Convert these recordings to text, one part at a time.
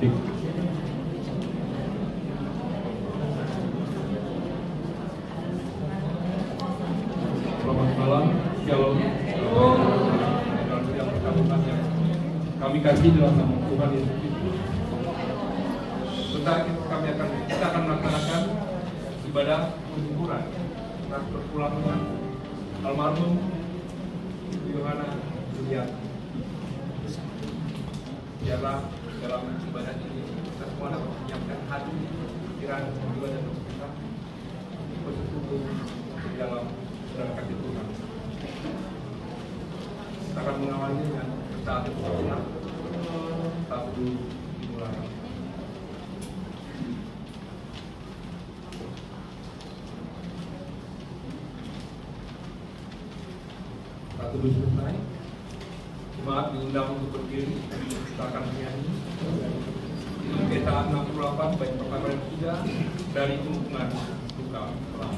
Selamat malam, shalom. Dalam yang perkabungan yang kami kasih dalam nama Tuhan Yesus Kristus. Sebentar kita akan melaksanakan ibadah pengukuran dan perpulangan almarhum Yohana Julian. Biarlah dalam ibadah ini kita semua dapat menyiapkan hati, pikiran, jiwa dan tubuh kita bersekutu di dalam saudara kasih Tuhan. Kita akan mengawali dengan saat Tuhan satu dimulai. Satu dulu selesai. Jemaat diundang untuk berdiri. Kita akan menyanyi Kisah 68 bait pertama dan ketiga dari Tumpungan Duka Pelang.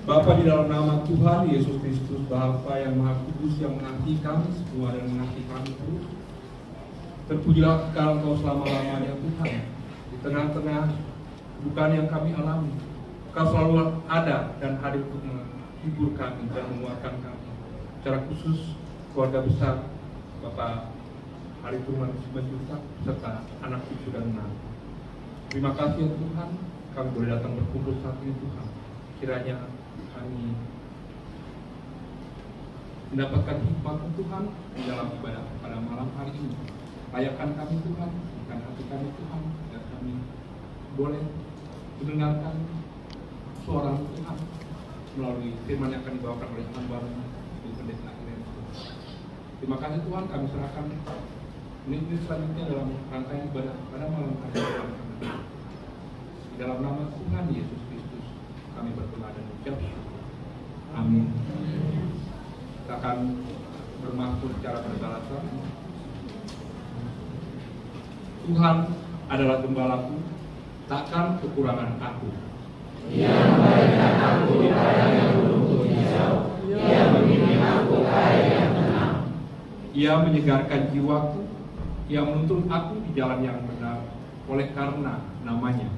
Bapa, di dalam nama Tuhan Yesus Kristus, Bapa yang Maha Kudus, yang mengasihi kami semua dan mengasihi kami terus, terpujilah Engkau selama-lamanya Tuhan. Di tengah-tengah kedukaan yang kami alami, Engkau selalu ada dan hadir untuk menghibur kami dan menguatkan kami. Secara khusus keluarga besar Bapak Harithuman Simanjuntak serta anak cucu dan menantu. Terima kasih ya Tuhan, kami boleh datang berkumpul saat ini Tuhan. Kiranya kami mendapatkan hikmat Tuhan di dalam ibadah pada malam hari ini. Layakkan kami Tuhan, bukan hati kami Tuhan, agar kami boleh mendengarkan suara Tuhan melalui firman yang akan dibawakan oleh hamba-Mu di pendeta Irene. Terima kasih Tuhan, kami serahkan menit-menit selanjutnya dalam rangkaian ibadah pada malam hari ini. Di dalam nama Tuhan Yesus Kristus kami berdoa dan ucap syukur. Amin. Kita akan bermasmur secara berbalasan. Tuhan adalah gembalaku, takkan kekurangan aku. Ia memberikan aku di padang yang rumput hijau. Ia membimbing aku ke air yang tenang. Ia menyegarkan jiwaku. Ia menuntun aku di jalan yang benar oleh karena namanya.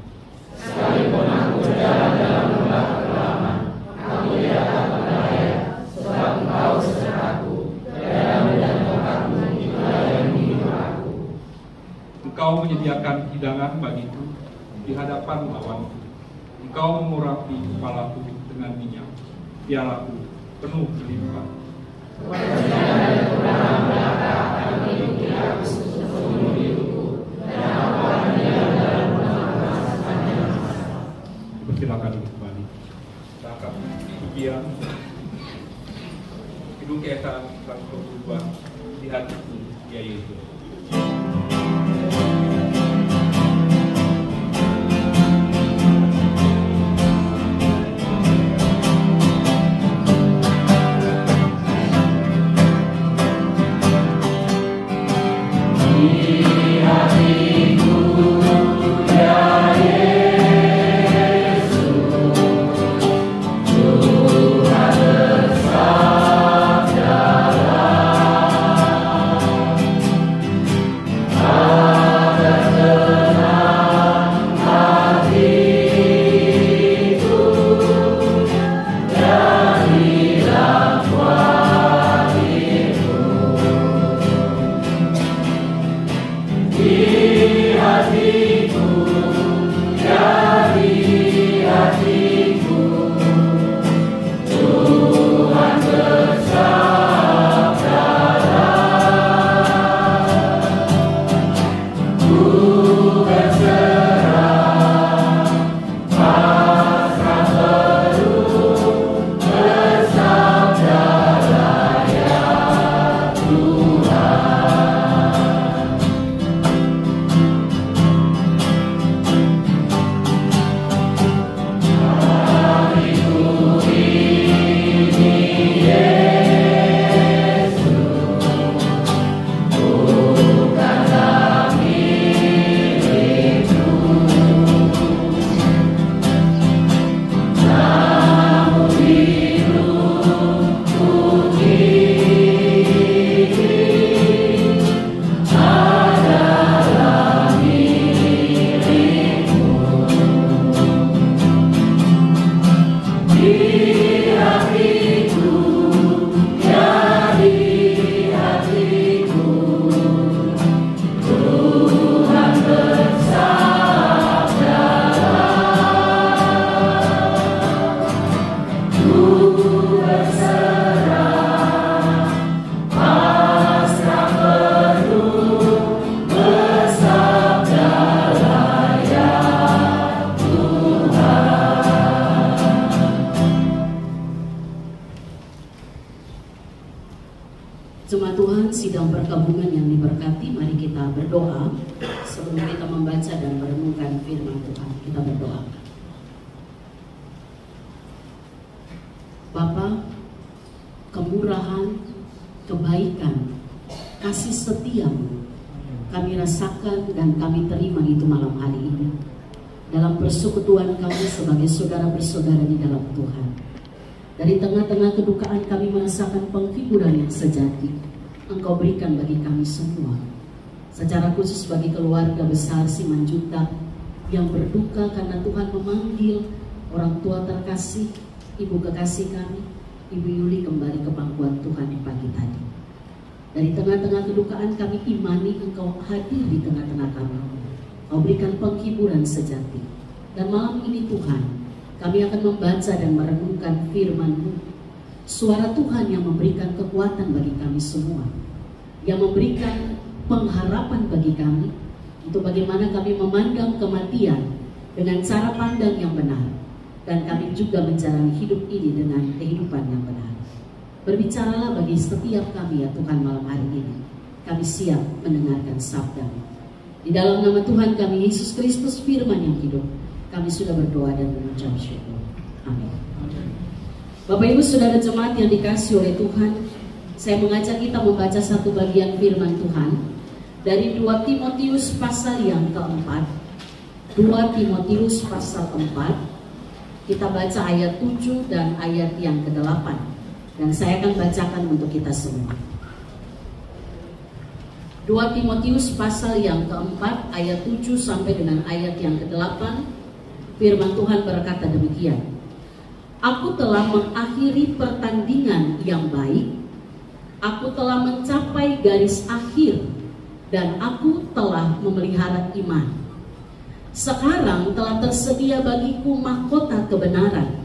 Sekalipun aku berjalan dalam lembah kekelaman, aku tidak takut bahaya, sebab Engkau besertaku. Padamu dan tongkatmu itulah yang menghibur aku. Engkau menyediakan hidangan bagiku di hadapan lawanku. Engkau mengurapi kepalaku dengan minyak. pialaku penuh berlimpah. Silakan kembali. Cakap diam. Hidung kita akan berubah di hatiku, ya Yesus. Jemaat Tuhan, sidang perkabungan yang diberkati, mari kita berdoa sebelum kita membaca dan merenungkan firman Tuhan. Kita berdoa. Bapa, kemurahan, kebaikan, kasih setia-Mu kami rasakan dan kami terima itu malam hari ini dalam persekutuan kami sebagai saudara bersaudara di dalam Tuhan. Dari tengah-tengah kedukaan kami merasakan penghiburan yang sejati Engkau berikan bagi kami semua. Secara khusus bagi keluarga besar Simanjuntak yang berduka karena Tuhan memanggil orang tua terkasih, ibu kekasih kami, Ibu Yuli kembali ke pangkuan Tuhan di pagi tadi. Dari tengah-tengah kedukaan kami imani Engkau hadir di tengah-tengah kami. Engkau berikan penghiburan sejati. Dan malam ini Tuhan, kami akan membaca dan merenungkan firman-Mu. Suara Tuhan yang memberikan kekuatan bagi kami semua, yang memberikan pengharapan bagi kami untuk bagaimana kami memandang kematian dengan cara pandang yang benar, dan kami juga menjalani hidup ini dengan kehidupan yang benar. Berbicaralah bagi setiap kami ya Tuhan malam hari ini. Kami siap mendengarkan sabda-Mu. Di dalam nama Tuhan kami Yesus Kristus firman yang hidup, kami sudah berdoa dan mengucap syukur. Amin. Bapak Ibu Saudara jemaat yang dikasihi oleh Tuhan, saya mengajak kita membaca satu bagian firman Tuhan dari 2 Timotius pasal yang keempat. 2 Timotius pasal 4. Kita baca ayat 7 dan ayat yang ke-8. Dan saya akan bacakan untuk kita semua. 2 Timotius pasal yang keempat ayat 7 sampai dengan ayat yang ke-8. Firman Tuhan berkata demikian. Aku telah mengakhiri pertandingan yang baik. Aku telah mencapai garis akhir. Dan aku telah memelihara iman. Sekarang telah tersedia bagiku mahkota kebenaran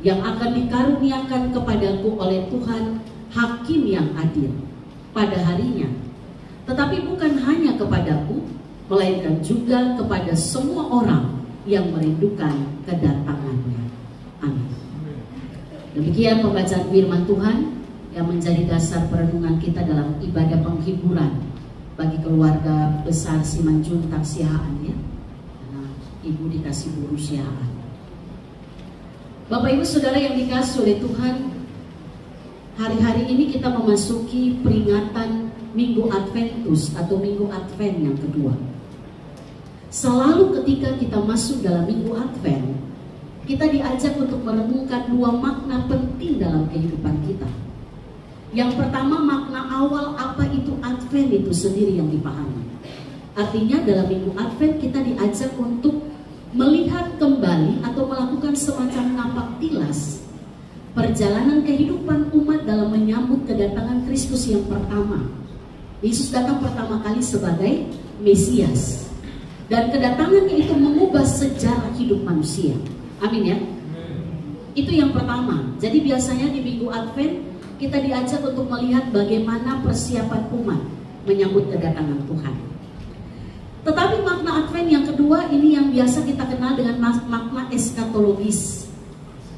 yang akan dikaruniakan kepadaku oleh Tuhan, Hakim yang adil pada harinya. Tetapi bukan hanya kepadaku, melainkan juga kepada semua orang yang merindukan kedatangannya. Amin. Demikian pembacaan firman Tuhan yang menjadi dasar perenungan kita dalam ibadah penghiburan bagi keluarga besar Simanjuntak Siahaan, ya. Nah, Ibu dikasih guru Siahaan. Bapak Ibu Saudara yang dikasih oleh Tuhan, hari-hari ini kita memasuki peringatan Minggu Adventus atau Minggu Advent yang kedua. Selalu ketika kita masuk dalam Minggu Advent, kita diajak untuk merenungkan dua makna penting dalam kehidupan kita. Yang pertama, makna awal apa itu Advent itu sendiri yang dipahami. Artinya dalam Minggu Advent kita diajak untuk melihat kembali atau melakukan semacam napak tilas perjalanan kehidupan umat dalam menyambut kedatangan Kristus yang pertama. Yesus datang pertama kali sebagai Mesias, dan kedatangannya itu mengubah sejarah hidup manusia. Amin ya. Itu yang pertama. Jadi biasanya di Minggu Advent kita diajak untuk melihat bagaimana persiapan umat menyambut kedatangan Tuhan. Tetapi makna Advent yang kedua ini yang biasa kita kenal dengan makna eskatologis.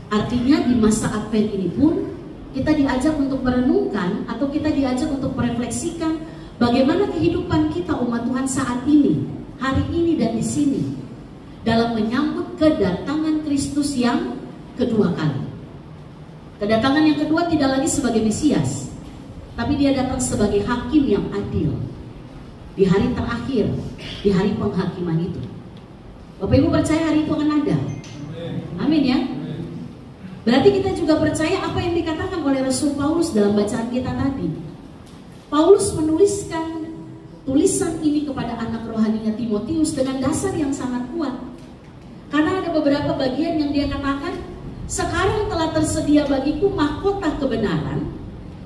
Artinya di masa Advent ini pun kita diajak untuk merenungkan atau kita diajak untuk merefleksikan bagaimana kehidupan kita umat Tuhan saat ini, hari ini dan di sini dalam menyambut kedatangan Kristus yang kedua kali. Kedatangan yang kedua tidak lagi sebagai Mesias, tapi dia datang sebagai Hakim yang adil. Di hari terakhir, di hari penghakiman itu. Bapak Ibu percaya hari itu akan ada? Amin ya. Berarti kita juga percaya apa yang dikatakan oleh Rasul Paulus dalam bacaan kita tadi. Paulus menuliskan tulisan ini kepada anak rohaninya Timotius dengan dasar yang sangat kuat. Karena ada beberapa bagian yang dia katakan, sekarang telah tersedia bagiku mahkota kebenaran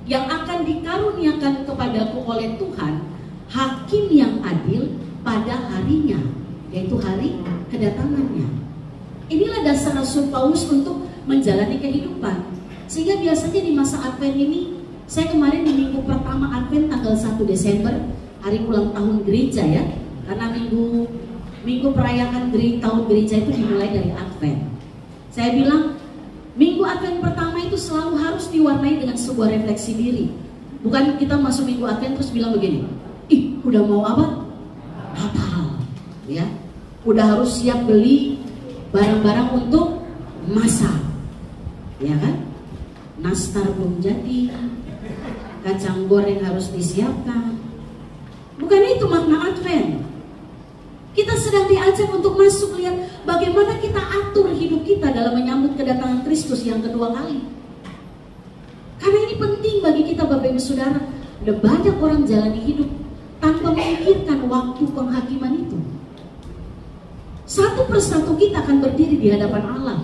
yang akan dikaruniakan kepadaku oleh Tuhan, Hakim yang adil pada harinya, yaitu hari kedatangannya. Inilah dasar Rasul Paulus untuk menjalani kehidupan. Sehingga biasanya di masa Advent ini, saya kemarin di minggu pertama Advent tanggal 1 Desember, hari ulang tahun gereja ya, karena minggu perayaan tahun gereja itu dimulai dari Advent. Saya bilang, minggu Advent pertama itu selalu harus diwarnai dengan sebuah refleksi diri. Bukan kita masuk minggu Advent terus bilang begini, ih udah mau apa? Natal, ya. Udah harus siap beli barang-barang untuk masak, ya kan? Nastar belum jadi, kacang goreng harus disiapkan. Bukan itu makna Advent. Kita sedang diajak untuk masuk lihat bagaimana kita atur hidup kita dalam menyambut kedatangan Kristus yang kedua kali. Karena ini penting bagi kita Bapak Ibu Saudara. Ada banyak orang jalani hidup tanpa memikirkan waktu penghakiman itu. Satu persatu kita akan berdiri di hadapan Allah,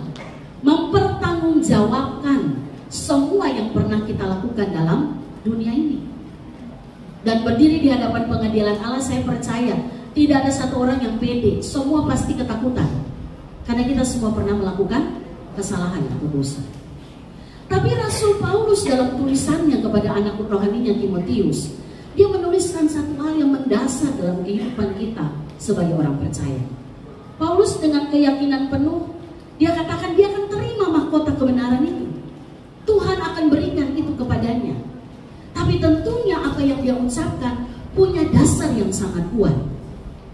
mempertanggungjawabkan semua yang pernah kita lakukan dalam dunia ini. Dan berdiri di hadapan pengadilan Allah, saya percaya tidak ada satu orang yang pede, semua pasti ketakutan. Karena kita semua pernah melakukan kesalahan atau dosa. Tapi Rasul Paulus dalam tulisannya kepada anak rohaninya Timotius, dia menuliskan satu hal yang mendasar dalam kehidupan kita sebagai orang percaya. Paulus dengan keyakinan penuh, dia katakan dia akan terima mahkota kebenaran itu. Tuhan akan berikan itu kepadanya. Tapi tentunya apa yang dia ucapkan punya dasar yang sangat kuat.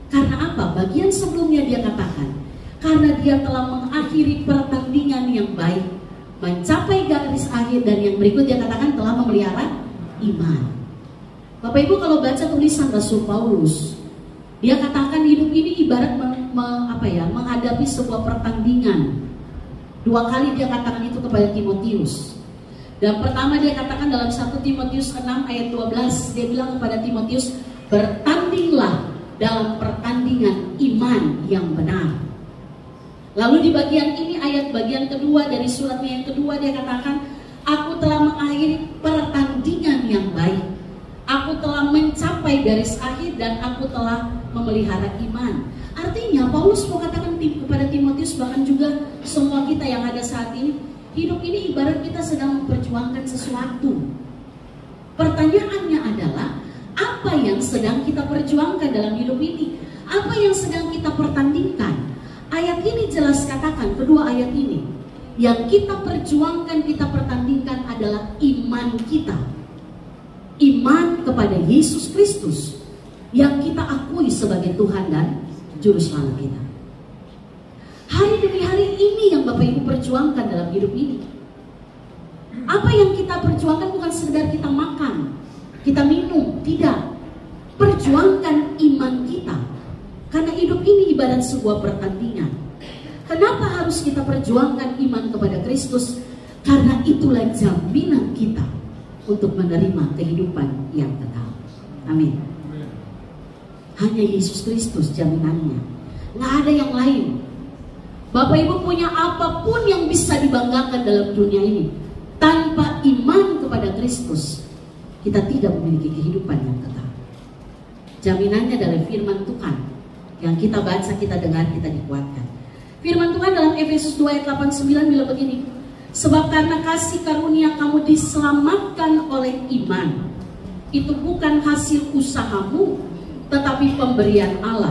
Karena apa? Bagian sebelumnya dia katakan, karena dia telah mengakhiri pertandingan yang baik, mencapai garis akhir, dan yang berikut dia katakan telah memelihara iman. Bapak Ibu kalau baca tulisan Rasul Paulus, dia katakan hidup ini ibarat menghadapi sebuah pertandingan. Dua kali dia katakan itu kepada Timotius. Dan pertama dia katakan dalam 1 Timotius 6 ayat 12, dia bilang kepada Timotius, bertandinglah dalam pertandingan iman yang benar. Lalu di bagian ini, ayat bagian kedua dari suratnya yang kedua, dia katakan, aku telah mengakhiri pertandingan yang baik, aku telah mencapai garis akhir, dan aku telah memelihara iman. Artinya Paulus mau katakan kepada Timotius, bahkan juga semua kita yang ada saat ini, hidup ini ibarat kita sedang memperjuangkan sesuatu. Pertanyaannya adalah, apa yang sedang kita perjuangkan dalam hidup ini? Apa yang sedang kita pertandingkan? Ayat ini jelas katakan, kedua ayat ini, yang kita perjuangkan, kita pertandingkan adalah iman kita. Iman kepada Yesus Kristus yang kita akui sebagai Tuhan dan Juru Selamat kita. Hari demi hari ini yang Bapak Ibu perjuangkan dalam hidup ini. Apa yang kita perjuangkan bukan sekedar kita makan, kita minum, tidak. Perjuangkan iman kita. Karena hidup ini ibarat sebuah pertandingan. Kenapa harus kita perjuangkan iman kepada Kristus? Karena itulah jaminan kita untuk menerima kehidupan yang kekal. Amin. Hanya Yesus Kristus jaminannya. Nggak ada yang lain. Bapak Ibu punya apapun yang bisa dibanggakan dalam dunia ini, tanpa iman kepada Kristus, kita tidak memiliki kehidupan yang kekal. Jaminannya dari firman Tuhan yang kita baca, kita dengar, kita dikuatkan. Firman Tuhan dalam Efesus 2 ayat 8-9 bilang begini, sebab karena kasih karunia kamu diselamatkan oleh iman. Itu bukan hasil usahamu, tetapi pemberian Allah.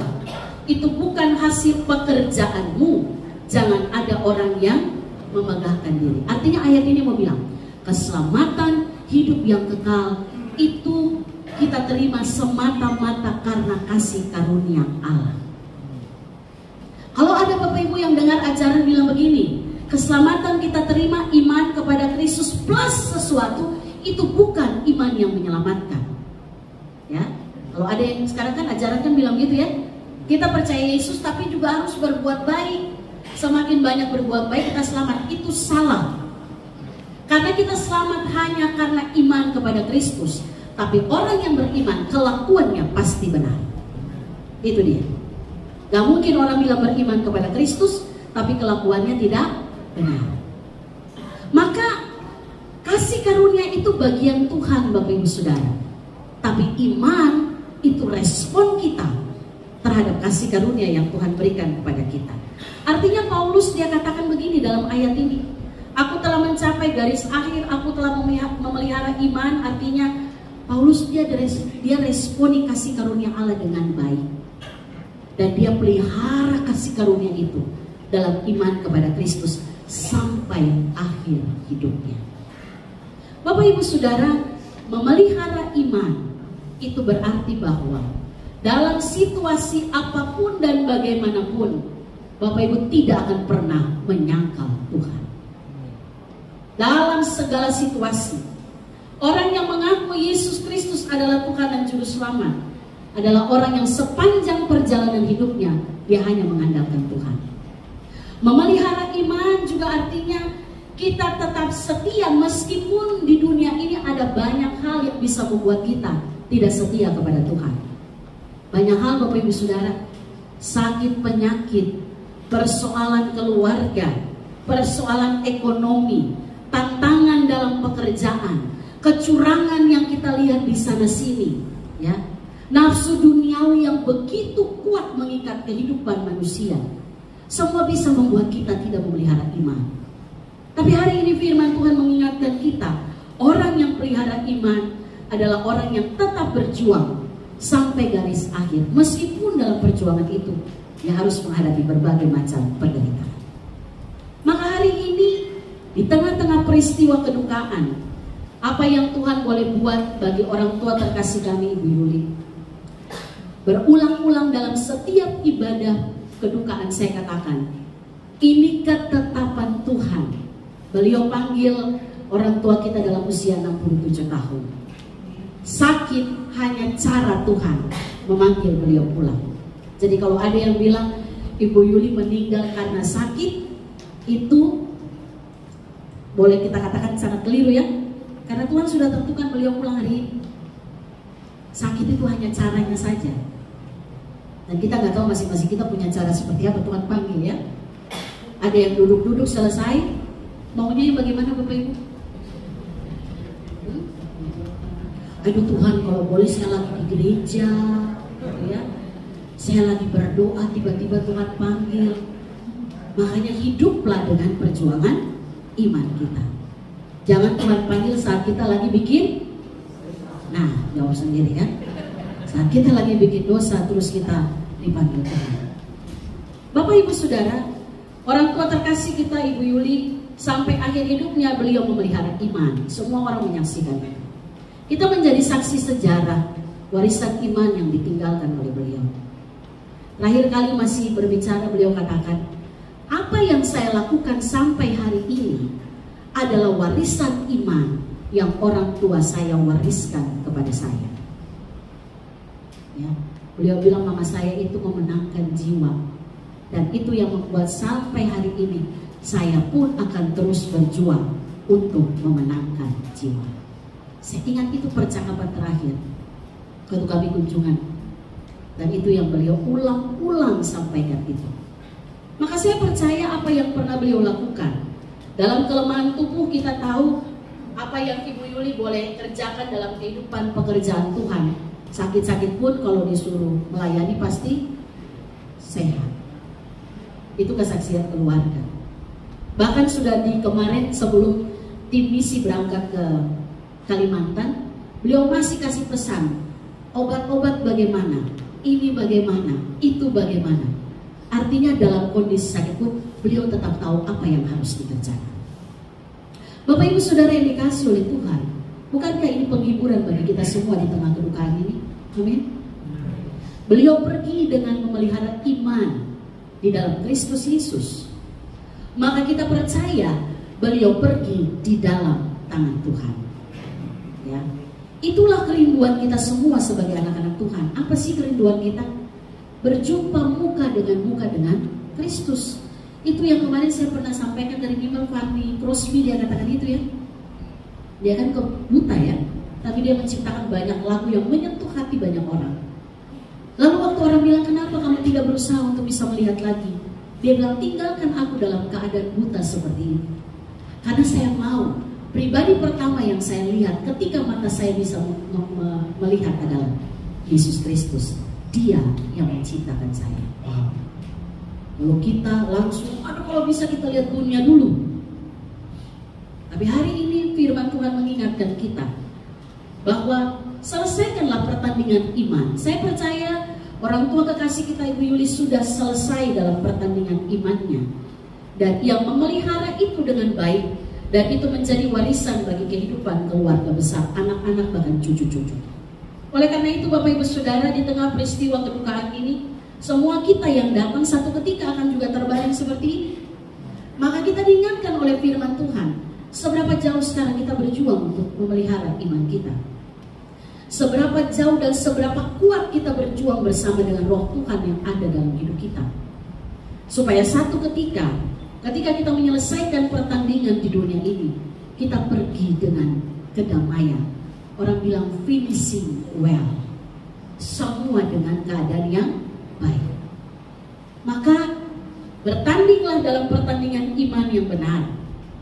Itu bukan hasil pekerjaanmu. Jangan ada orang yang memegahkan diri. Artinya ayat ini mau bilang, keselamatan hidup yang kekal itu kita terima semata-mata karena kasih karunia Allah. Kalau ada Bapak Ibu yang dengar ajaran bilang begini, keselamatan kita terima iman kepada Kristus plus sesuatu, itu bukan iman yang menyelamatkan. Ya, kalau ada yang sekarang kan ajaran kan bilang gitu ya, kita percaya Yesus tapi juga harus berbuat baik. Semakin banyak berbuat baik kita selamat. Itu salah. Karena kita selamat hanya karena iman kepada Kristus. Tapi orang yang beriman, kelakuannya pasti benar. Itu dia. Gak mungkin orang bilang beriman kepada Kristus tapi kelakuannya tidak benar. Maka kasih karunia itu bagian Tuhan Bapak Ibu Saudara. Tapi iman itu respon kita terhadap kasih karunia yang Tuhan berikan kepada kita. Artinya Paulus dia katakan begini dalam ayat ini, aku telah mencapai garis akhir, aku telah memelihara iman. Artinya Paulus dia responi kasih karunia Allah dengan baik. Dan dia pelihara kasih karunia itu dalam iman kepada Kristus sampai akhir hidupnya. Bapak Ibu Saudara, memelihara iman itu berarti bahwa dalam situasi apapun dan bagaimanapun, Bapak Ibu tidak akan pernah menyangkal Tuhan. Dalam segala situasi, orang yang mengaku Yesus Kristus adalah Tuhan dan Juru Selamat adalah orang yang sepanjang perjalanan hidupnya dia hanya mengandalkan Tuhan. Memelihara iman juga artinya kita tetap setia meskipun di dunia ini ada banyak hal yang bisa membuat kita tidak setia kepada Tuhan. Banyak hal Bapak Ibu Saudara, sakit penyakit, persoalan keluarga, persoalan ekonomi, tantangan dalam pekerjaan, kecurangan yang kita lihat di sana sini, ya, nafsu duniawi yang begitu kuat mengikat kehidupan manusia, semua bisa membuat kita tidak memelihara iman. Tapi hari ini firman Tuhan mengingatkan kita, orang yang pelihara iman adalah orang yang tetap berjuang sampai garis akhir, meskipun dalam perjuangan itu dia harus menghadapi berbagai macam penderitaan. Maka hari ini di tengah-tengah peristiwa kedukaan, apa yang Tuhan boleh buat bagi orang tua terkasih kami Ibu Yuli, berulang-ulang dalam setiap ibadah kedukaan saya katakan, ini ketetapan Tuhan. Beliau panggil orang tua kita dalam usia 67 tahun. Sakit hanya cara Tuhan memanggil beliau pulang. Jadi kalau ada yang bilang Ibu Yuli meninggal karena sakit, itu boleh kita katakan sangat keliru ya. Karena Tuhan sudah tentukan beliau pulang hari ini. Sakit itu hanya caranya saja. Dan kita nggak tahu masing-masing kita punya cara seperti apa Tuhan panggil ya. Ada yang duduk-duduk selesai, maunya yang bagaimana Bapak Ibu? Aduh Tuhan, kalau boleh saya lagi di gereja, ya, saya lagi berdoa, tiba-tiba Tuhan panggil. Makanya hiduplah dengan perjuangan iman kita. Jangan Tuhan panggil saat kita lagi bikin, nah jawab sendiri kan. Saat kita lagi bikin dosa terus kita dipanggil Tuhan. Bapak Ibu Saudara, orang tua terkasih kita Ibu Yuli sampai akhir hidupnya beliau memelihara iman. Semua orang menyaksikan itu. Kita menjadi saksi sejarah warisan iman yang ditinggalkan oleh beliau. Terakhir kali masih berbicara beliau katakan, apa yang saya lakukan sampai hari ini adalah warisan iman yang orang tua saya wariskan kepada saya. Ya, beliau bilang mama saya itu memenangkan jiwa, dan itu yang membuat sampai hari ini saya pun akan terus berjuang untuk memenangkan jiwa. Saya ingat itu percakapan terakhir waktu kami kunjungan, dan itu yang beliau ulang-ulang sampaikan itu. Maka saya percaya apa yang pernah beliau lakukan. Dalam kelemahan tubuh kita tahu apa yang Ibu Yuli boleh kerjakan dalam kehidupan pekerjaan Tuhan. Sakit-sakit pun kalau disuruh melayani pasti sehat. Itu kesaksian keluarga. Bahkan sudah di kemarin sebelum tim misi berangkat ke Kalimantan, beliau masih kasih pesan, obat-obat bagaimana, ini bagaimana, itu bagaimana. Artinya dalam kondisi sakit pun beliau tetap tahu apa yang harus dikerjakan. Bapak Ibu Saudara yang dikasih oleh Tuhan, bukankah ini penghiburan bagi kita semua di tengah kedukaan ini? Amin. Beliau pergi dengan memelihara iman di dalam Kristus Yesus. Maka kita percaya beliau pergi di dalam tangan Tuhan. Ya. Itulah kerinduan kita semua sebagai anak-anak Tuhan. Apa sih kerinduan kita? Berjumpa muka dengan Kristus. Itu yang kemarin saya pernah sampaikan dari Bimbel Farni Crosby, dia katakan itu ya. Dia kan buta ya, tapi dia menciptakan banyak lagu yang menyentuh hati banyak orang. Lalu waktu orang bilang, kenapa kamu tidak berusaha untuk bisa melihat lagi? Dia bilang, tinggalkan aku dalam keadaan buta seperti ini. Karena saya mau, pribadi pertama yang saya lihat ketika mata saya bisa melihat adalah Yesus Kristus. Dia yang menciptakan saya. Lalu kita langsung, aduh kalau bisa kita lihat dunia dulu. Tapi hari ini firman Tuhan mengingatkan kita bahwa selesaikanlah pertandingan iman. Saya percaya orang tua kekasih kita Ibu Yuli sudah selesai dalam pertandingan imannya, dan yang memelihara itu dengan baik, dan itu menjadi warisan bagi kehidupan keluarga besar, anak-anak bahkan cucu-cucu. Oleh karena itu Bapak Ibu Saudara, di tengah peristiwa kedukaan ini, semua kita yang datang satu ketika akan juga terbaring seperti ini. Maka kita diingatkan oleh firman Tuhan, seberapa jauh sekarang kita berjuang untuk memelihara iman kita. Seberapa jauh dan seberapa kuat kita berjuang bersama dengan roh Tuhan yang ada dalam hidup kita. Supaya satu ketika kita menyelesaikan pertandingan di dunia ini, kita pergi dengan kedamaian. Orang bilang finishing well. Semua dengan keadaan yang baik. Maka bertandinglah dalam pertandingan iman yang benar.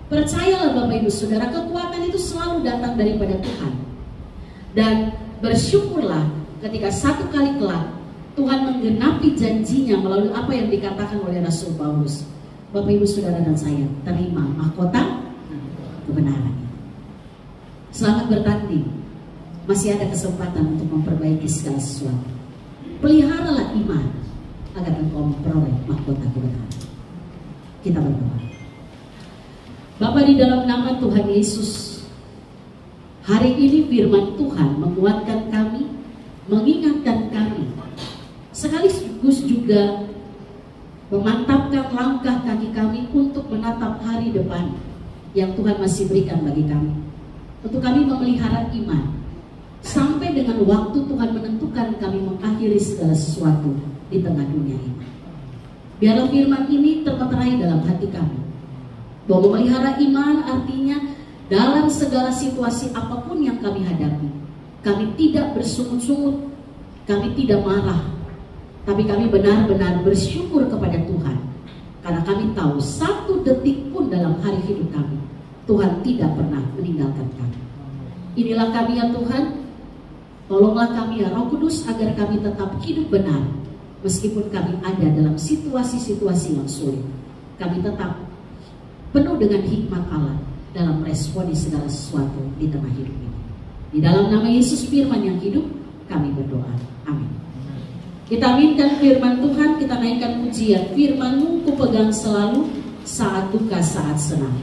Percayalah Bapak Ibu Saudara, kekuatan itu selalu datang daripada Tuhan. Dan bersyukurlah ketika satu kali kelak Tuhan menggenapi janjinya melalui apa yang dikatakan oleh Rasul Paulus. Bapak Ibu Saudara dan saya terima mahkota kebenaran. Selamat bertanding. Masih ada kesempatan untuk memperbaiki segala sesuatu. Peliharalah iman agar engkau memperoleh mahkota kebenaran. Kita berdoa. Bapa, di dalam nama Tuhan Yesus, hari ini firman Tuhan menguatkan kami, mengingatkan kami, sekaligus juga memantapkan langkah kaki kami untuk menatap hari depan yang Tuhan masih berikan bagi kami. Untuk kami memelihara iman, sampai dengan waktu Tuhan menentukan kami mengakhiri segala sesuatu di tengah dunia ini. Biarlah firman ini termeterai dalam hati kami, bahwa memelihara iman artinya dalam segala situasi apapun yang kami hadapi, kami tidak bersungut-sungut, kami tidak marah, tapi kami benar-benar bersyukur kepada Tuhan. Karena kami tahu satu detik pun dalam hari hidup kami, Tuhan tidak pernah meninggalkan kami. Inilah kami ya Tuhan, tolonglah kami ya Roh Kudus agar kami tetap hidup benar. Meskipun kami ada dalam situasi-situasi yang sulit, kami tetap penuh dengan hikmat Allah dalam meresponi segala sesuatu di tengah hidup ini. Di dalam nama Yesus firman yang hidup, kami berdoa. Amin. Kita aminkan firman Tuhan, kita naikkan pujian. Firman-Mu ku pegang selalu, saat duka, saat senang.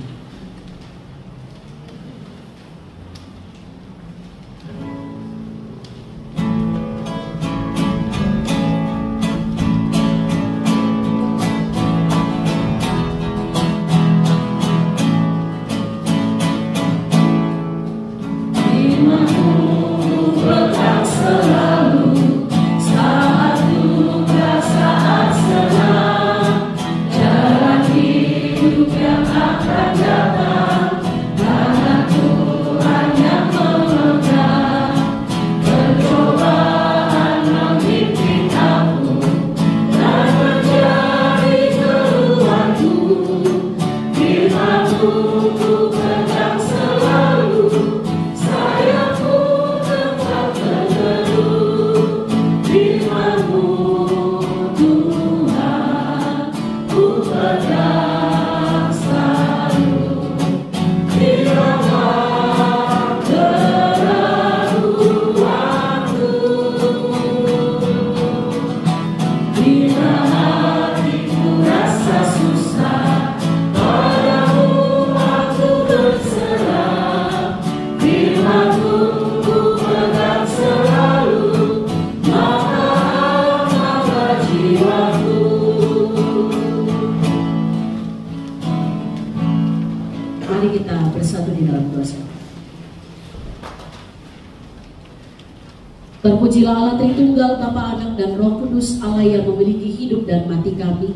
Terpujilah Allah Tritunggal, Bapa, Anak, dan Roh Kudus, Allah yang memiliki hidup dan mati kami.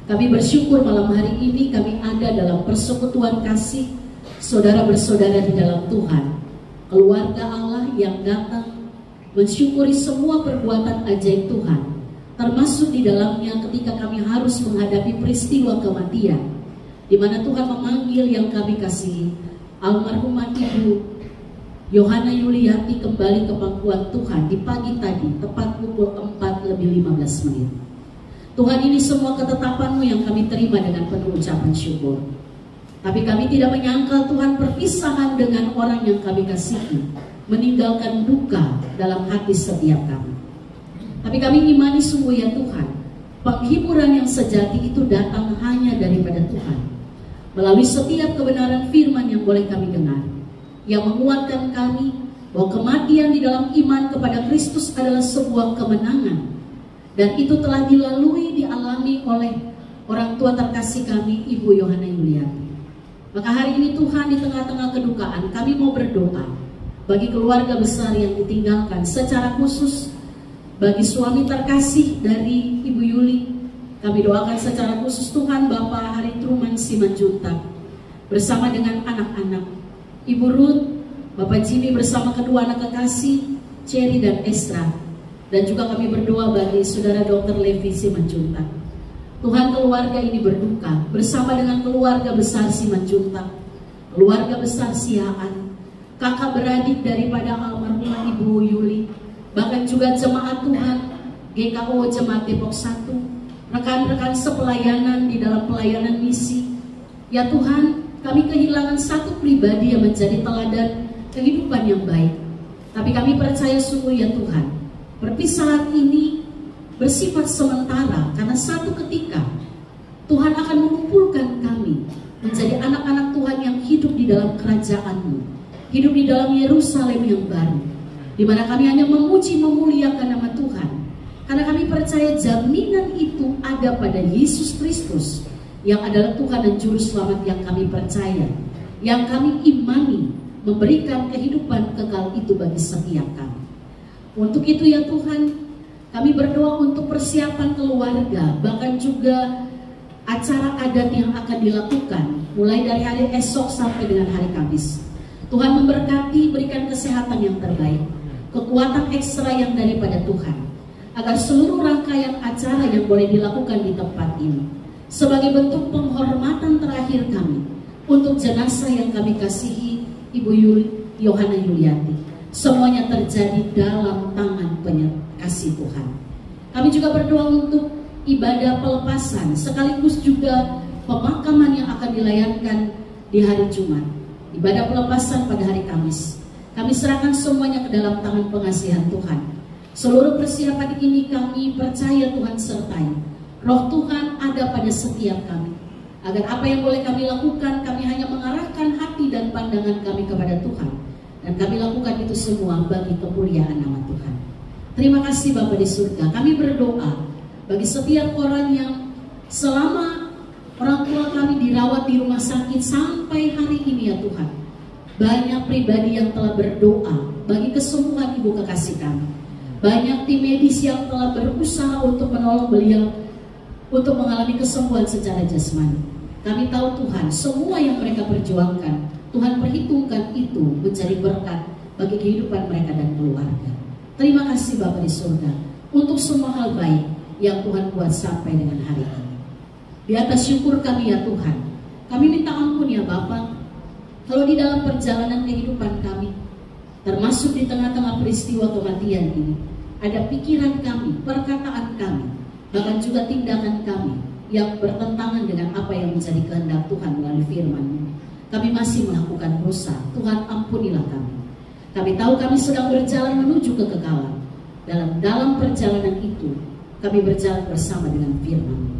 Kami bersyukur malam hari ini kami ada dalam persekutuan kasih, saudara bersaudara di dalam Tuhan, keluarga Allah yang datang mensyukuri semua perbuatan ajaib Tuhan, termasuk di dalamnya ketika kami harus menghadapi peristiwa kematian, di mana Tuhan memanggil yang kami kasihi, almarhumah Ibu Yohana Yuliati kembali ke pangkuan Tuhan di pagi tadi, tepat pukul 4:15. Tuhan, ini semua ketetapan-Mu yang kami terima dengan penuh ucapan syukur. Tapi kami tidak menyangka Tuhan perpisahan dengan orang yang kami kasihi meninggalkan duka dalam hati setiap kami. Tapi kami imani sungguh ya Tuhan, penghiburan yang sejati itu datang hanya daripada Tuhan, melalui setiap kebenaran firman yang boleh kami dengar, yang menguatkan kami bahwa kematian di dalam iman kepada Kristus adalah sebuah kemenangan, dan itu telah dialami oleh orang tua terkasih kami, Ibu Yohana Yuliati. Maka hari ini Tuhan, di tengah-tengah kedukaan, kami mau berdoa bagi keluarga besar yang ditinggalkan, secara khusus bagi suami terkasih dari Ibu Yuli. Kami doakan secara khusus Tuhan Bapak Hari Truman Simanjuntak bersama dengan anak-anak, Ibu Ruth, Bapak Jimmy bersama kedua anak kekasih, Cherry dan Estra. Dan juga kami berdoa bagi Saudara Dr. Levi Simanjuntak. Tuhan, keluarga ini berduka bersama dengan keluarga besar Simanjuntak, keluarga besar Siaan, kakak beradik daripada almarhumah Ibu Yuli, bahkan juga jemaat Tuhan, GKO Jemaat Depok 1, rekan-rekan sepelayanan di dalam pelayanan misi. Ya Tuhan, kami kehilangan satu pribadi yang menjadi teladan kehidupan yang baik. Tapi kami percaya sungguh ya Tuhan, perpisahan ini bersifat sementara, karena satu ketika Tuhan akan mengumpulkan kami menjadi anak-anak Tuhan yang hidup di dalam kerajaan-Mu, hidup di dalam Yerusalem yang baru, di mana kami hanya memuji memuliakan nama Tuhan, karena kami percaya jaminan itu ada pada Yesus Kristus, yang adalah Tuhan dan Juru Selamat yang kami percaya, yang kami imani, memberikan kehidupan kekal itu bagi setiap kami. Untuk itu ya Tuhan, kami berdoa untuk persiapan keluarga, bahkan juga acara adat yang akan dilakukan mulai dari hari esok sampai dengan hari Kamis. Tuhan memberkati, berikan kesehatan yang terbaik, kekuatan ekstra yang daripada Tuhan, agar seluruh rangkaian acara yang boleh dilakukan di tempat ini sebagai bentuk penghormatan terakhir kami untuk jenazah yang kami kasihi, Ibu Yohana Yuliati, semuanya terjadi dalam tangan kasih Tuhan. Kami juga berdoa untuk ibadah pelepasan sekaligus juga pemakaman yang akan dilayankan di hari Jumat, ibadah pelepasan pada hari Kamis. Kami serahkan semuanya ke dalam tangan pengasihan Tuhan. Seluruh persiapan ini kami percaya Tuhan sertai. Roh Tuhan ada pada setiap kami. Agar apa yang boleh kami lakukan, kami hanya mengarahkan hati dan pandangan kami kepada Tuhan. Dan kami lakukan itu semua bagi kemuliaan nama Tuhan. Terima kasih Bapa di surga. Kami berdoa bagi setiap orang yang selama orang tua kami dirawat di rumah sakit sampai hari ini ya Tuhan. Banyak pribadi yang telah berdoa bagi kesembuhan ibu kekasih kami. Banyak tim medis yang telah berusaha untuk menolong beliau untuk mengalami kesembuhan secara jasmani. Kami tahu Tuhan, semua yang mereka perjuangkan, Tuhan perhitungkan itu menjadi berkat bagi kehidupan mereka dan keluarga. Terima kasih Bapa di surga untuk semua hal baik yang Tuhan buat sampai dengan hari ini. Di atas syukur kami ya Tuhan, kami minta ampun ya Bapa, kalau di dalam perjalanan kehidupan kami, termasuk di tengah-tengah peristiwa kematian ini, ada pikiran kami, perkataan kami, bahkan juga tindakan kami yang bertentangan dengan apa yang menjadi kehendak Tuhan melalui firman-Mu. Kami masih melakukan dosa. Tuhan ampunilah kami. Kami tahu kami sedang berjalan menuju kekekalan. Dalam perjalanan itu, kami berjalan bersama dengan firman-Mu.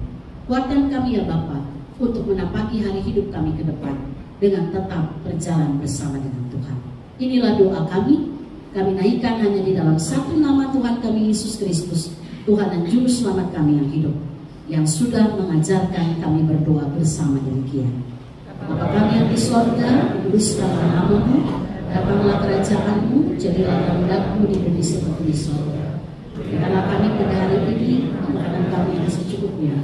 Kuatkan kami ya Bapa untuk menapaki hari hidup kami ke depan dengan tetap berjalan bersama dengan Tuhan. Inilah doa kami. Kami naikkan hanya di dalam satu nama Tuhan kami Yesus Kristus, Tuhan dan Juru Selamat kami yang hidup, yang sudah mengajarkan kami berdoa bersama demikian. Bapa kami yang di sorga, dikuduskanlah nama-Mu, datanglah kerajaan-Mu, jadilah kehendak-Mu di bumi seperti di sorga. Berikanlah kami pada hari ini makanan kami yang secukupnya.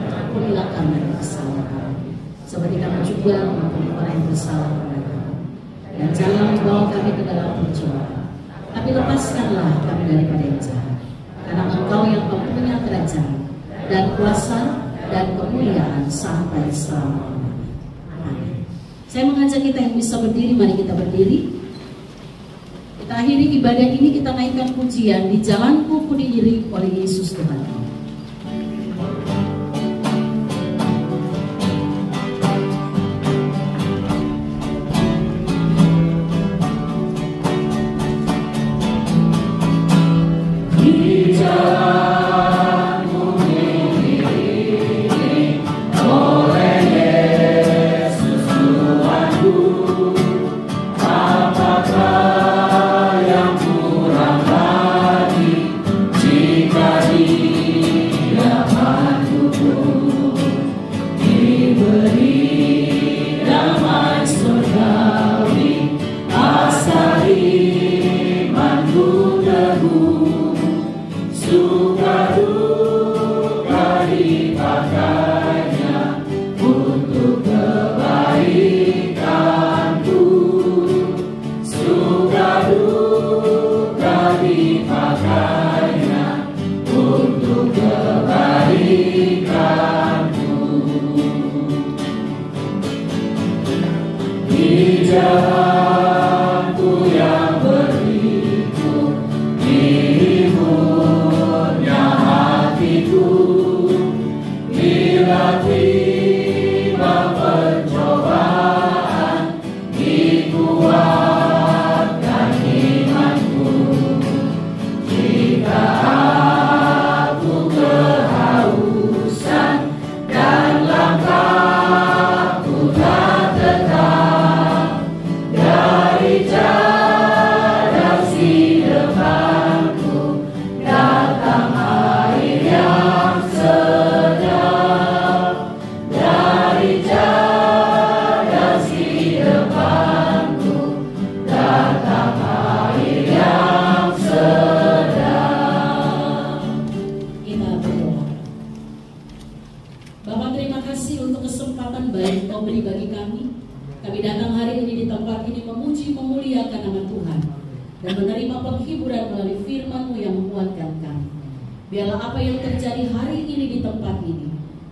Ampunilah kami kesalahan kami, seperti kami juga mengampuni orang yang bersalah kepada kami. Dan jangan membawa kami ke dalam pencobaan, tapi lepaskanlah kami daripada yang jahat. Karena Engkau yang mempunyai kerajaan dan kuasa dan kemuliaan sampai selama-lamanya. Amin. Saya mengajak kita yang bisa berdiri, mari kita berdiri. Kita akhiri ibadah ini, kita naikkan pujian Di Jalanku Ku Diiring oleh Yesus Tuhan.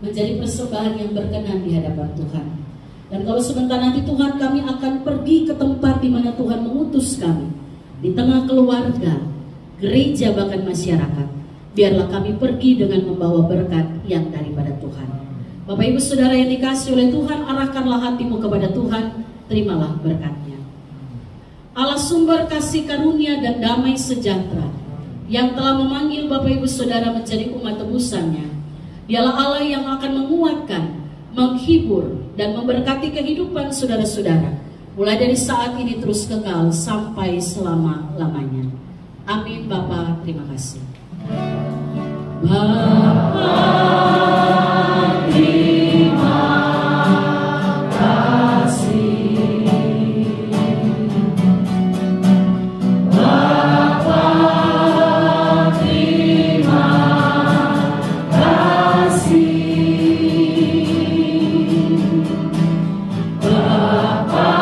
Menjadi persembahan yang berkenan di hadapan Tuhan. Dan kalau sebentar nanti Tuhan, kami akan pergi ke tempat di mana Tuhan mengutus kami, di tengah keluarga, gereja, bahkan masyarakat. Biarlah kami pergi dengan membawa berkat yang daripada Tuhan. Bapak Ibu Saudara yang dikasihi oleh Tuhan, arahkanlah hatimu kepada Tuhan, terimalah berkat-Nya. Allah sumber kasih karunia dan damai sejahtera yang telah memanggil Bapak Ibu Saudara menjadi umat tebusannya, Dialah Allah yang akan menguatkan, menghibur, dan memberkati kehidupan saudara-saudara, mulai dari saat ini terus kekal sampai selama-lamanya. Amin. Bapa, terima kasih. Bapa, terima kasih. Bapa, terima kasih. Bapa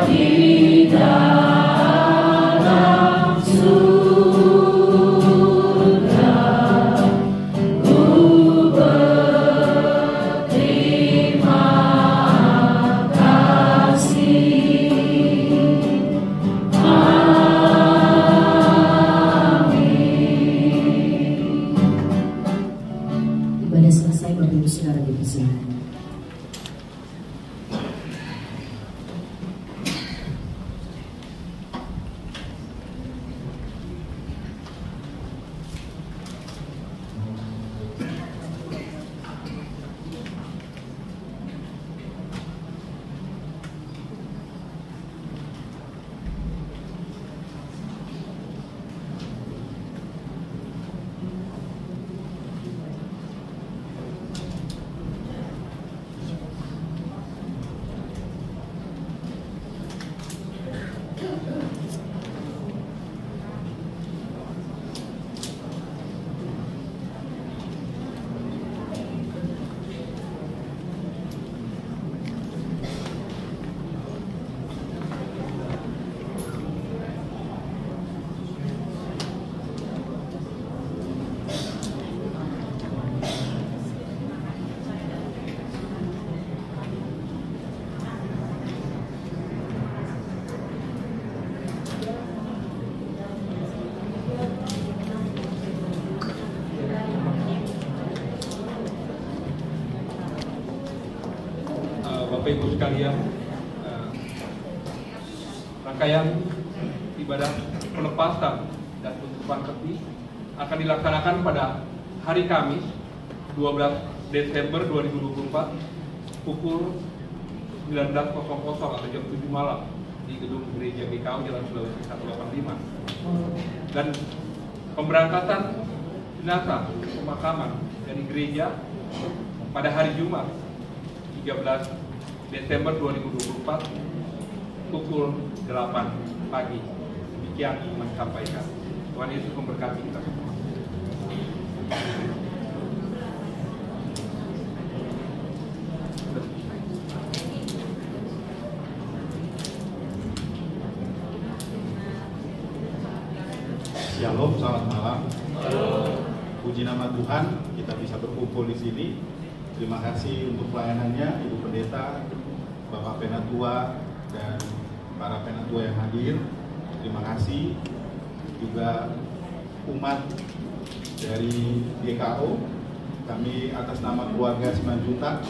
di dalam surga, ku berterima kasih. Amin. Ibadah selesai, Bapak Ibu Saudara dipersilakan. Bapak Ibu sekalian, rangkaian ibadah pelepasan dan tutupan peti akan dilaksanakan pada hari Kamis 12 Desember 2024 pukul 19.00 atau jam 7 malam di gedung Gereja GKO Jalan Sulawesi 185, dan pemberangkatan jenazah pemakaman dari gereja pada hari Jumat 13 Desember 2024 pukul 8 pagi. Demikian kami sampaikan. Tuhan Yesus memberkati kita semua. Shalom, selamat malam. Puji nama Tuhan, kita bisa berkumpul di sini. Terima kasih untuk pelayanannya Ibu Pendeta, Bapak Penatua, dan para Penatua yang hadir. Terima kasih juga umat dari GKO. Kami atas nama keluarga Simanjuntak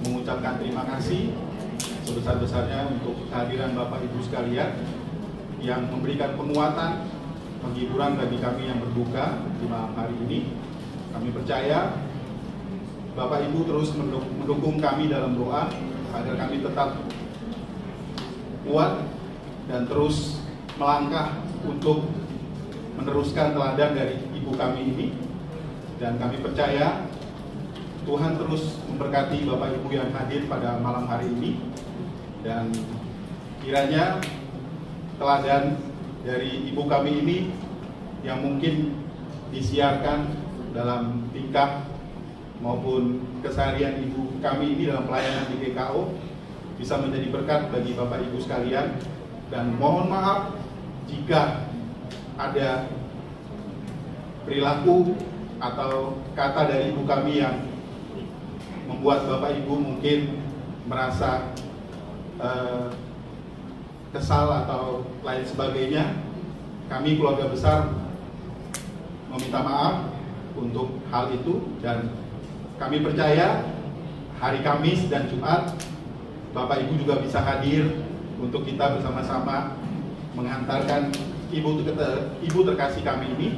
mengucapkan terima kasih sebesar-besarnya untuk kehadiran Bapak Ibu sekalian yang memberikan penguatan, penghiburan bagi kami yang berduka di malam hari ini. Kami percaya Bapak Ibu terus mendukung kami dalam doa agar kami tetap kuat dan terus melangkah untuk meneruskan teladan dari Ibu kami ini. Dan kami percaya Tuhan terus memberkati Bapak Ibu yang hadir pada malam hari ini, dan kiranya teladan dari Ibu kami ini yang mungkin disiarkan dalam tingkah maupun keseharian Ibu kami ini dalam pelayanan di GKO bisa menjadi berkat bagi Bapak Ibu sekalian. Dan mohon maaf jika ada perilaku atau kata dari Ibu kami yang membuat Bapak Ibu mungkin merasa kesal atau lain sebagainya. Kami keluarga besar meminta maaf untuk hal itu, dan Kami percaya hari Kamis dan Jumat Bapak Ibu juga bisa hadir untuk kita bersama-sama mengantarkan ibu terkasih kami ini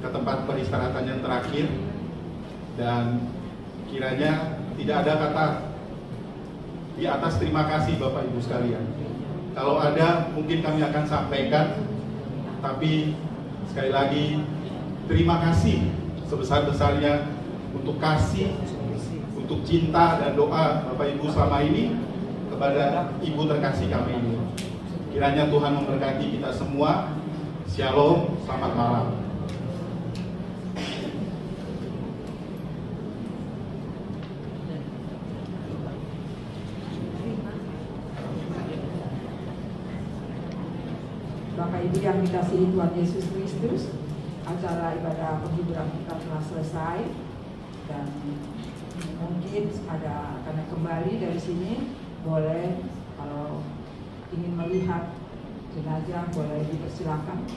ke tempat peristirahatan yang terakhir, dan kiranya tidak ada kata di atas terima kasih Bapak Ibu sekalian. Kalau ada mungkin kami akan sampaikan, tapi sekali lagi terima kasih sebesar-besarnya untuk kasih, untuk cinta dan doa Bapak Ibu selama ini kepada ibu terkasih kami ini. Kiranya Tuhan memberkati kita semua. Shalom, selamat malam. Bapak Ibu yang dikasihi Tuhan Yesus Kristus, acara ibadah penghiburan kita telah selesai, dan mungkin ada karena kembali dari sini boleh, kalau ingin melihat jenazah boleh dipersilakan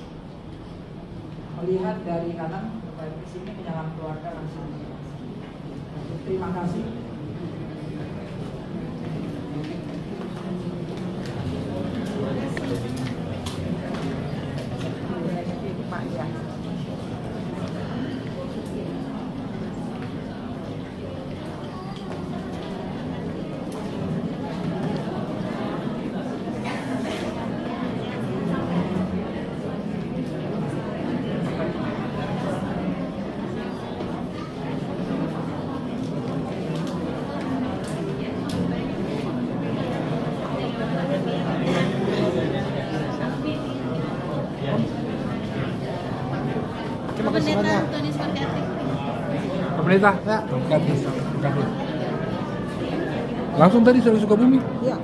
melihat dari kanan Bapak Ibu di sini ke dalam keluarga langsung. Terima kasih. Pak ya. Pemerintah, langsung tadi dari Sukabumi. Ya.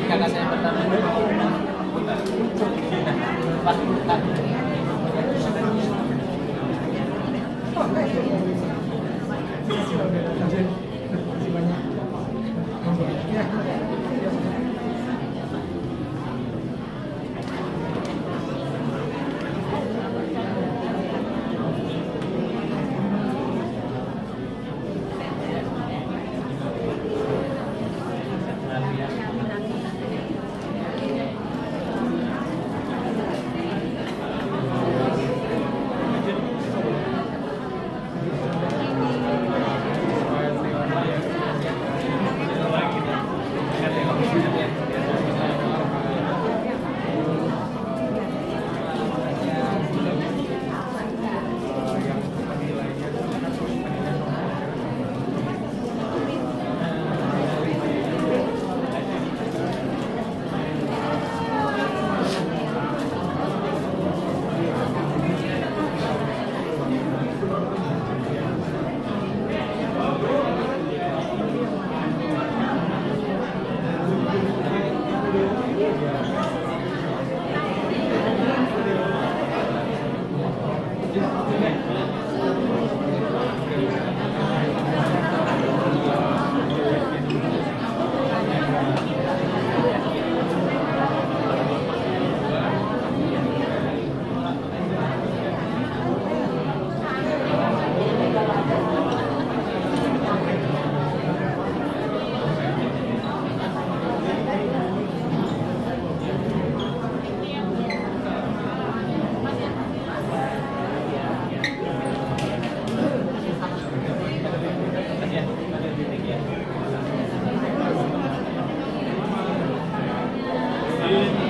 Kakak saya pertama. Gracias.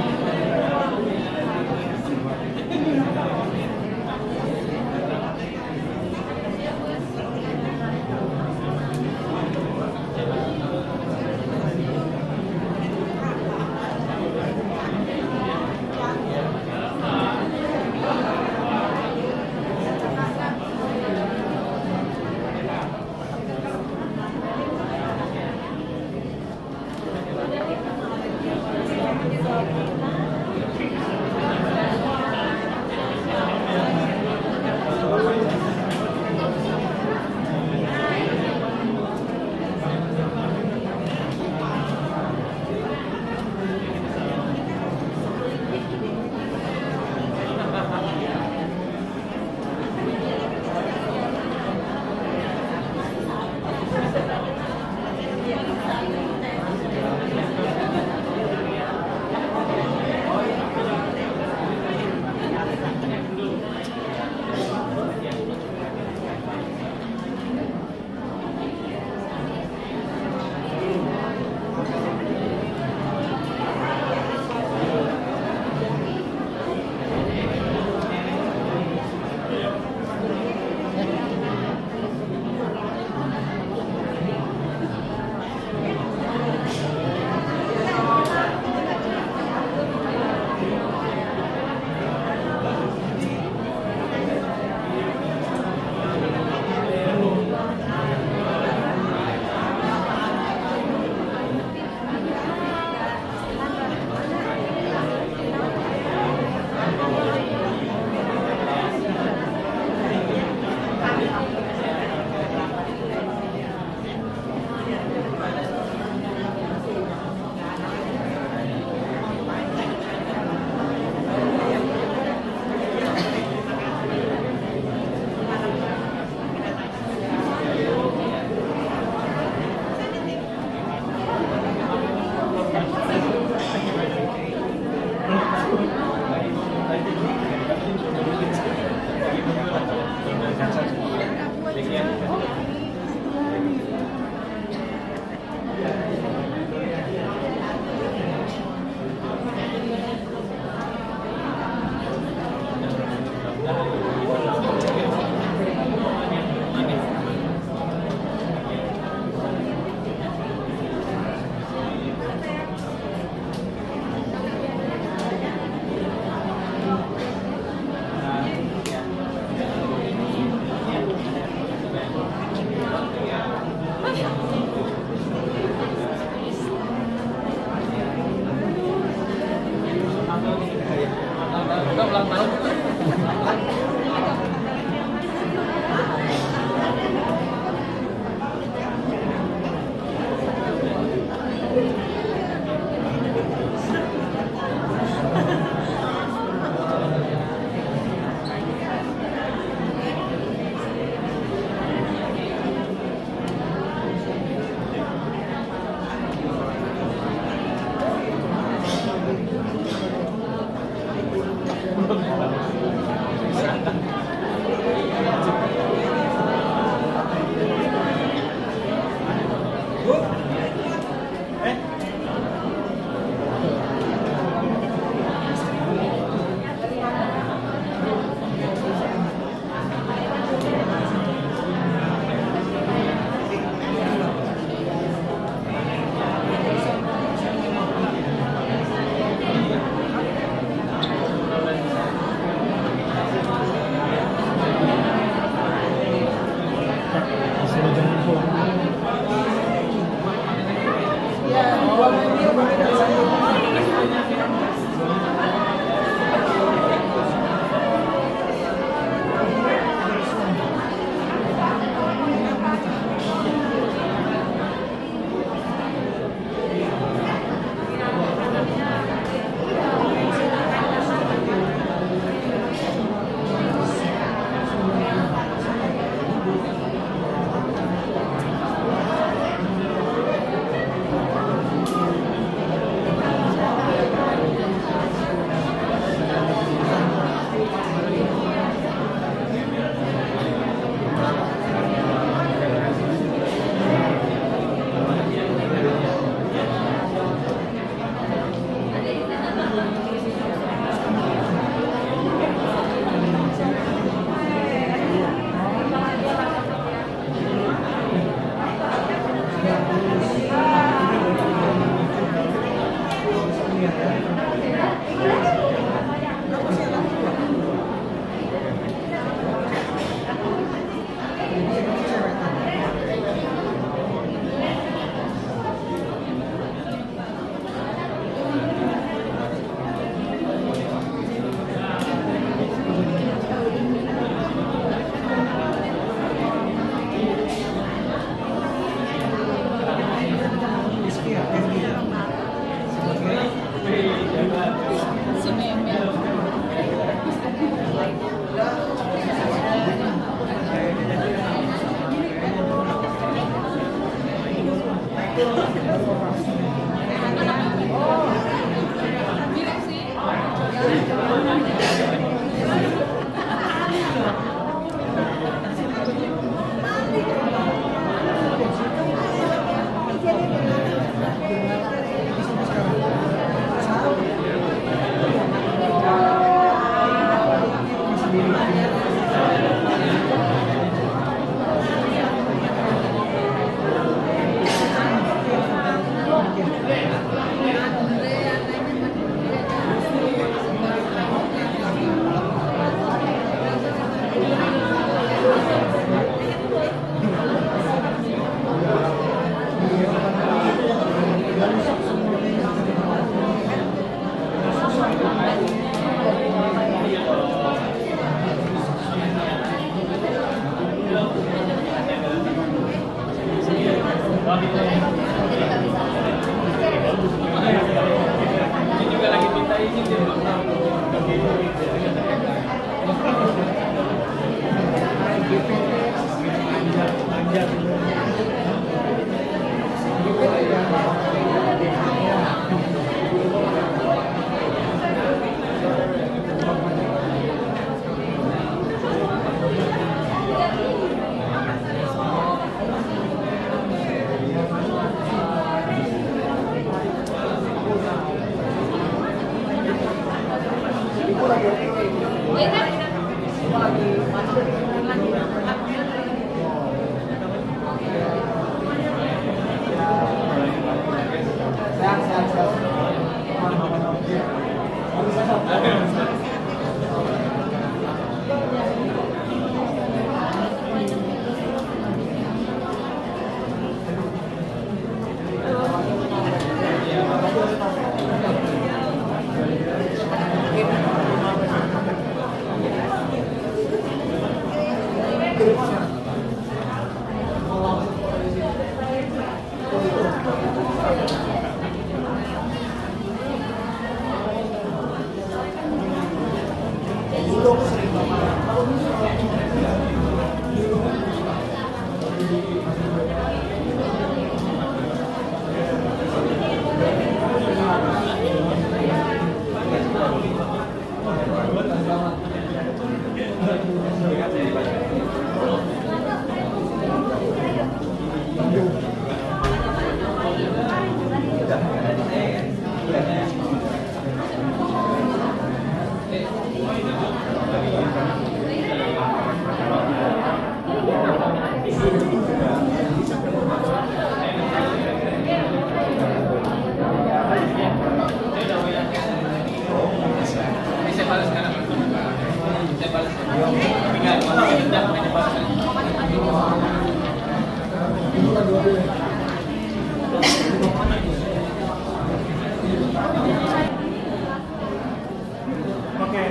Oke,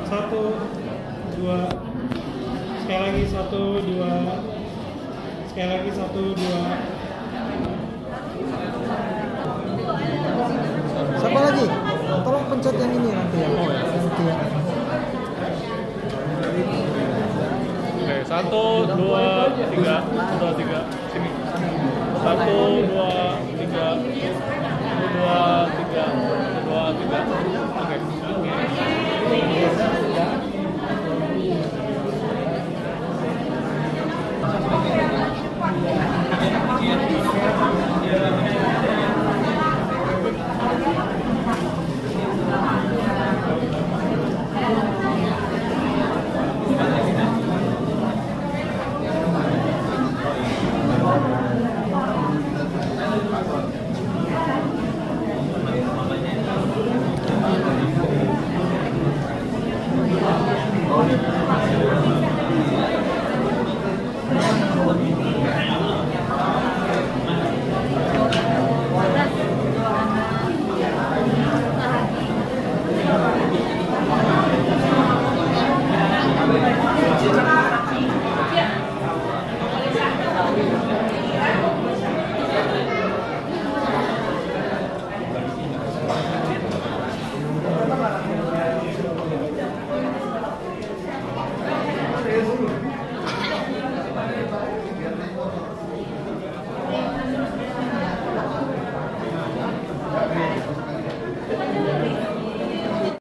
1, 2, sekali lagi 1, 2, sekali lagi 1, 2. Siapa lagi? Tolong pencet yang ini nanti ya. Oh, nanti ya. Oke, 1, 2, 3, 1, 2, 3, sini. 1, 2, 3, 1, 2, 3, 1, 2, 3.